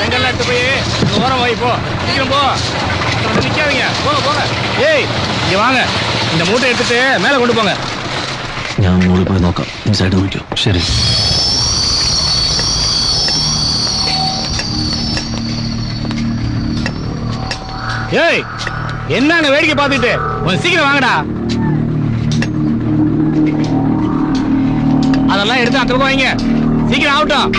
செங்கல்லாம் எடுத்து போய் ஓரம் வாங்கி போ, சீக்கிரம் போ, நிக்காதீங்க, போங்க போங்க. ஏய் இங்க வாங்க, இந்த மூட்டை எடுத்துட்டு மேல கொண்டு போங்க. ഞാൻ മുകളിൽ പോയി നോക്കാം. ഇൻസൈഡ് നോക്കിയോ? ശരി. ஏய் என்னன்னு வேடிக்கை பார்த்துட்டு கொஞ்சம் சீக்கிரம் வாங்கடா. அதெல்லாம் எடுத்து அங்க வைங்க, சீக்கிரம் ஆகட்டும்.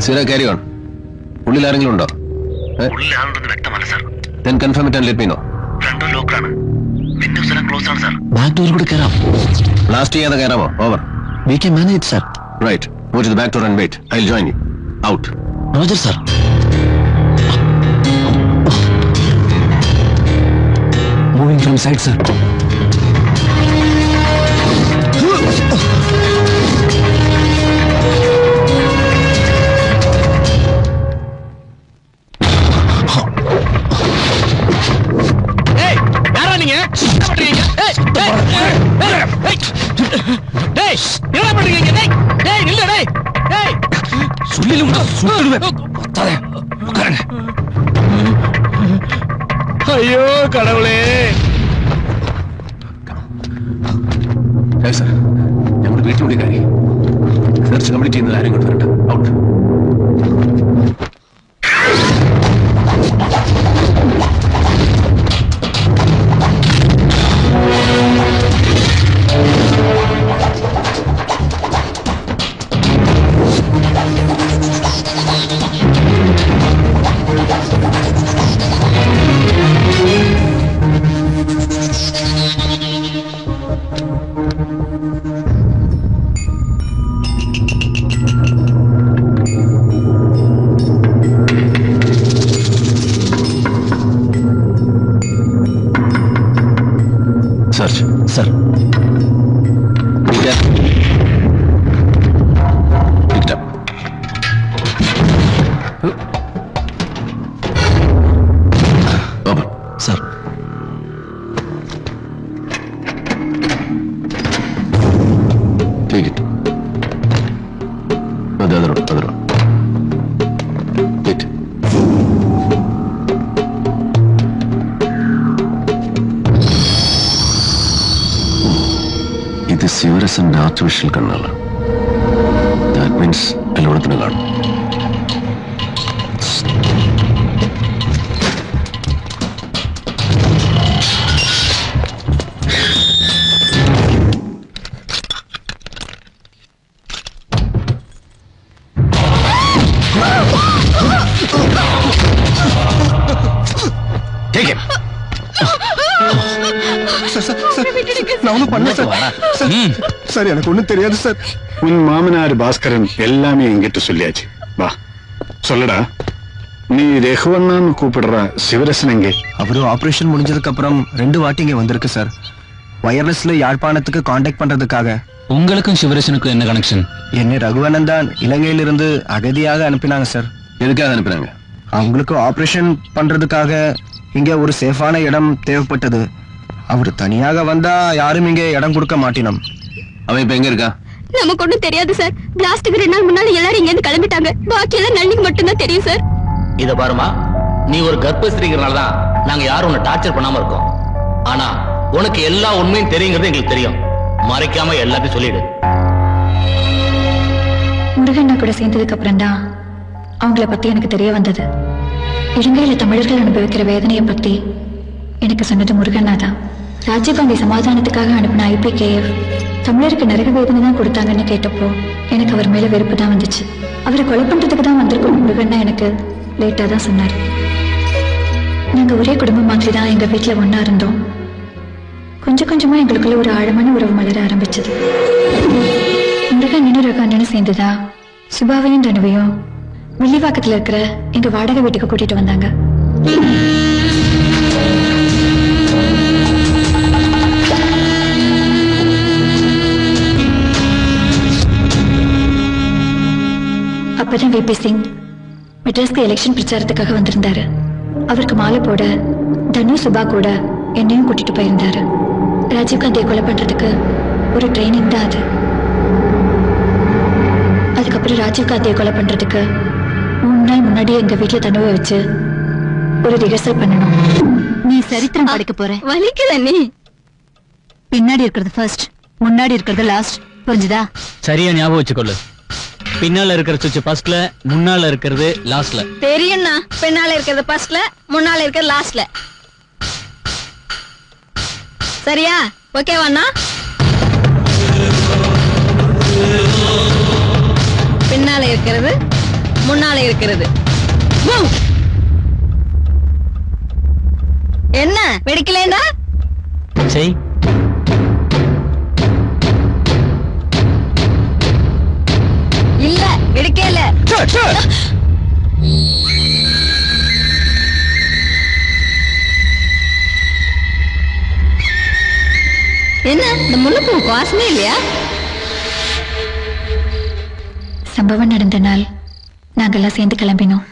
Sira, carry on. ഉള്ളിൽ ആരെങ്കിലും ഉണ്ടോ? ഉള്ളിൽ ആളുണ്ടെന്ന് വ്യക്തമല്ല സാർ. Then confirm it and let me know. Front door lock ആണ്. വിൻഡോസ് എല്ലാം ക്ലോസ് ആണ് സാർ. ബാക്ക് ഡോർ കൂടെ കയറാം. ബ്ലാസ്റ്റ് ചെയ്യാതെ കയറാമോ? Over. We can manage, sir. Right. Go to the back door and wait. I'll join you. Out. Roger, sir. Moving from side, sir. ஐயோ கடவுளே. സാർ ഞങ്ങൾ വീട്ടിലൂടെ കാര്യം സെർച്ച് കംപ്ലീറ്റ് ചെയ്യുന്നത് ആരും കൊണ്ട് വരട്ടെ. Out. Sir. Yeah. Pick it up. Open. Sir. Take it. No, the other one. Wait. ഇത് ശിവരസന്റെ artificial കണ്ണാണ്. ദാറ്റ് മീൻസ് എല്ലായിടത്തിനും കാണും. Take him. நான் ஒன்றும் பண்ணல சார். எனக்கு ஒன்றும் தெரியாது சார். உன் மாமனார் பாஸ்கரன் எல்லாமே என்கிட்ட சொல்லியாச்சு. வா சொல்லடா. நீ ரகுவண்ணான்னு கூப்பிடுற சிவரசன் எங்கே? அவரு ஆபரேஷன் முடிஞ்சதுக்கு அப்புறம் 2 வாட்டி இங்க வந்திருக்கு சார். வயர்லெஸ்ல யாழ்ப்பாணத்துக்கு கான்டாக்ட் பண்றதுக்காக. உங்களுக்கும் சிவரசனுக்கும் என்ன கனெக்ஷன்? என்னை ரகுவண்ணன் தான் இலங்கையிலிருந்து அகதியாக அனுப்பினாங்க சார். எதுக்காக அனுப்பினாங்க? அவங்களுக்கு ஆபரேஷன் பண்றதுக்காக இங்க ஒரு சேஃபான இடம் தேவைப்பட்டது. அவர் தனியாக வந்தா யாரும் இங்க இடம் கொடுக்க மாட்டினோம். அவன் இப்ப எங்க இருக்கா? நமக்கு ஒண்ணும் தெரியாது சார். பிளாஸ்டுக்கு 2 நாள் முன்னால எல்லாரும் இங்க இருந்து கிளம்பிட்டாங்க. பாக்கி எல்லாம் நளினிக்கு மட்டும் தான் தெரியும் சார். இத பாருமா, நீ ஒரு கர்ப்பஸ்திரிங்கிறனால தான் நாங்க யாரும் உன்னை டார்ச்சர் பண்ணாம இருக்கோம். ஆனா உனக்கு எல்லா உண்மையும் தெரியுங்கிறது எங்களுக்கு தெரியும். மறைக்காம எல்லாத்தையும் சொல்லிடு. முருகண்ணா கூட சேர்ந்ததுக்கு அப்புறம் தான் அவங்கள பத்தி எனக்கு தெரிய வந்தது. இலங்கையில தமிழர்கள் அனுபவிக்கிற வேதனையை பத்தி எனக்கு சொன்னது முருகண்ணா தான். ராஜீவ்காந்தி சமாதானத்துக்காக அனுப்பின IPKF தமிழருக்கு நரக வேதனை தான் கொடுத்தாங்கன்னு கேட்டப்போ எனக்கு அவர் மேல வெறுப்பு தான் வந்துச்சு. அவரை கொலை பண்றதுக்கு தான் வந்திருக்கோம் முருகண்ணா எனக்கு லேட்டா தான் சொன்னார். நாங்க ஒரே குடும்பம் மாதிரி தான் எங்க வீட்டுல ஒன்னா இருந்தோம். கொஞ்சம் கொஞ்சமா எங்களுக்குள்ள ஒரு ஆழமான உறவு மலர ஆரம்பிச்சது. முருகன் ரகு அண்ணனும் சேர்ந்துதான் சுபாவையும் தனுவையும் வில்லிவாக்கத்துல இருக்கிற எங்க வாடகை வீட்டுக்கு கூட்டிட்டு வந்தாங்க. அப்பதான் விபி சிங் மெட்ராஸ்க்கு எலெக்ஷன் பிரச்சாரத்துக்காக வந்திருந்தாரு. அவருக்கு மாலை போட தனு சுபா கூட என்னையும் கூட்டிட்டு போயிருந்தாரு. ராஜீவ்காந்தியை கொலை பண்றதுக்கு ஒரு ட்ரைனிங் தான் அது. அதுக்கப்புறம் ராஜீவ்காந்தியை கொலை பண்றதுக்கு 3 நாள் முன்னாடியே எங்க வீட்டுல தனுவை வச்சு ஒரு ரிஹர்சல் பண்ணணும். நீ சரித்திரம் படிக்க போற. வலிக்குத நீ. பின்னாடி இருக்கிறது ஃபர்ஸ்ட், முன்னாடி இருக்கிறது லாஸ்ட். புரிஞ்சுதா? சரியா ஞாபகம் வச்சுக்கொள்ளு. பின்னால இருக்கிற சுவிட்ச் ஃபர்ஸ்ட்ல, முன்னால இருக்கிறது லாஸ்ட்ல. தெரியும்னா, பின்னால இருக்கிறது ஃபர்ஸ்ட்ல, முன்னால இருக்கிறது லாஸ்ட்ல. சரியா? ஓகேவாண்ணா? பின்னால இருக்கிறது, முன்னால இருக்கிறது. என்ன வெடிக்கலேண்டா? செய். இல்ல வெடிக்கல. என்ன இந்த முல்லைப்பூ வாசமே இல்லையா? சம்பவம் நடந்த நாள் நாங்கெல்லாம் சேர்ந்து கிளம்பினோம்.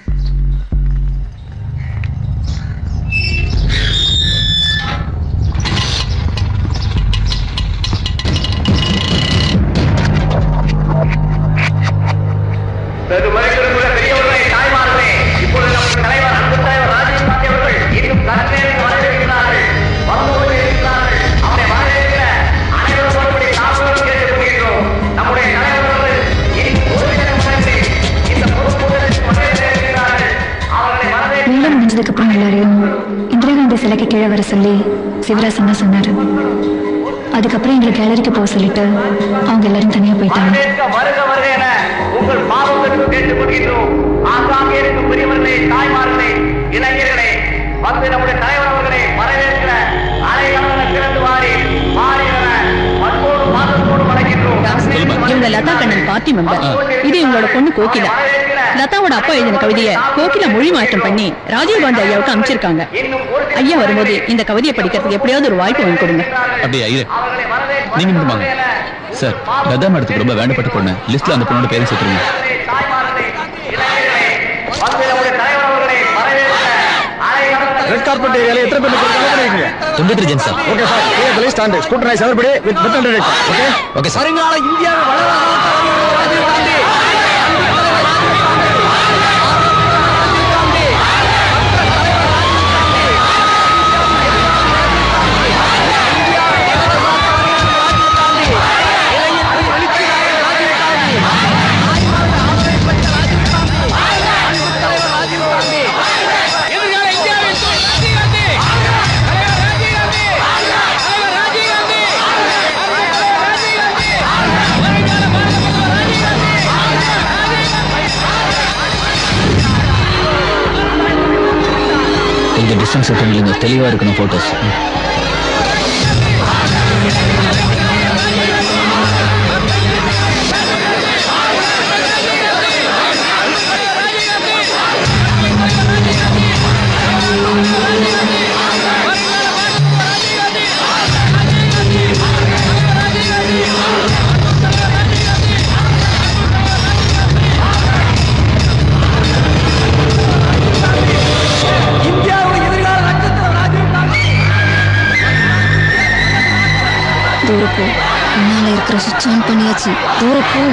பெரியவர்களே, தாய்மார்களே, இப்பொழுது நமது தலைவர் அன்பு தலைவர் ராஜீவ்காந்தி அவர்கள் இன்னும் சற்றேனும் வரவேற்கிறார்கள். வந்து கொண்டிருக்கிறார்கள். அவரை வரவேற்க அனைவரும் ஒருபடி தாழ்வுடன் கேட்டுக் கொள்கிறோம். நம்முடைய தலைவர் அவர்கள் இன்னும் ஒரு தினம் முன்னே இந்த பொதுக்கூட்டத்திற்கு வரவேற்கிறார்கள். அவர்களை வரவேற்க வேலை முடிஞ்சதுக்கு அப்புறம் எல்லாரையும் இந்திரா காந்தி சிலைக்கு கீழே வர சொல்லி சிவராசன் தான் சொன்னாரு. அதுக்கப்புறம் எங்களை கேலரிக்கு போக சொல்லிட்டு அவங்க எல்லாரும் தனியா போயிட்டாங்க. வருக வருக என உங்கள் பாவங்களுக்கு கேட்டுக் கொள்கின்றோம். ஆங்காங்கே இருக்கும் பெரியவர்களே, தாய்மார்களே, இளைஞர்களே, வந்து நம்முடைய தலைவர் அவர்களை வரவேற்கிற அலைகள திறந்து வாரி மாறின மற்றோடு பாதத்தோடு வணங்கின்றோம். இவங்க லதா கண்ணன் பார்ட்டி மெம்பர். இது இவங்களோட பொண்ணு கோகிலா. லதாவோட அப்பா எழுதின கவிதையை கோகிலா மொழி மாற்றம் பண்ணி ராஜீவ்காந்தி ஐயாவுக்கு அனுப்பிச்சிருக்காங்க. ஐயா வரும்போது இந்த கவிதையை படிக்கிறதுக்கு எப்படியாவது ஒரு வாய்ப்பு வாங்கி கொடுங்க. அப்படியே ஐயா, நீங்க மட்டும் வாங்க. சார், லதா மேடத்துக்கு ரொம்ப வேண்டப்பட்ட பொண்ணு. லிஸ்ட்ல அந்த பொண்ணோட பேரும் சேர்த்துருங்க. ரெட் கார்பெட் ஏரியால எத்தனை பேர் நிக்கிறீங்க? 93 ஜென் sir. Okay sir. Clear the list and scrutinise everybody with metal detector. Okay? Okay sir. வருங்கால இந்தியாவை ராஜீவ்காந்தி. இந்த டிஸ்டன்ஸ் இல்லைங்க, தெளிவா இருக்கணும் போட்டோஸ். தூரப்போ, முன்னால இருக்கிற சுவிட்ச் ஆன் பண்ணியாச்சு. தூரப்போ.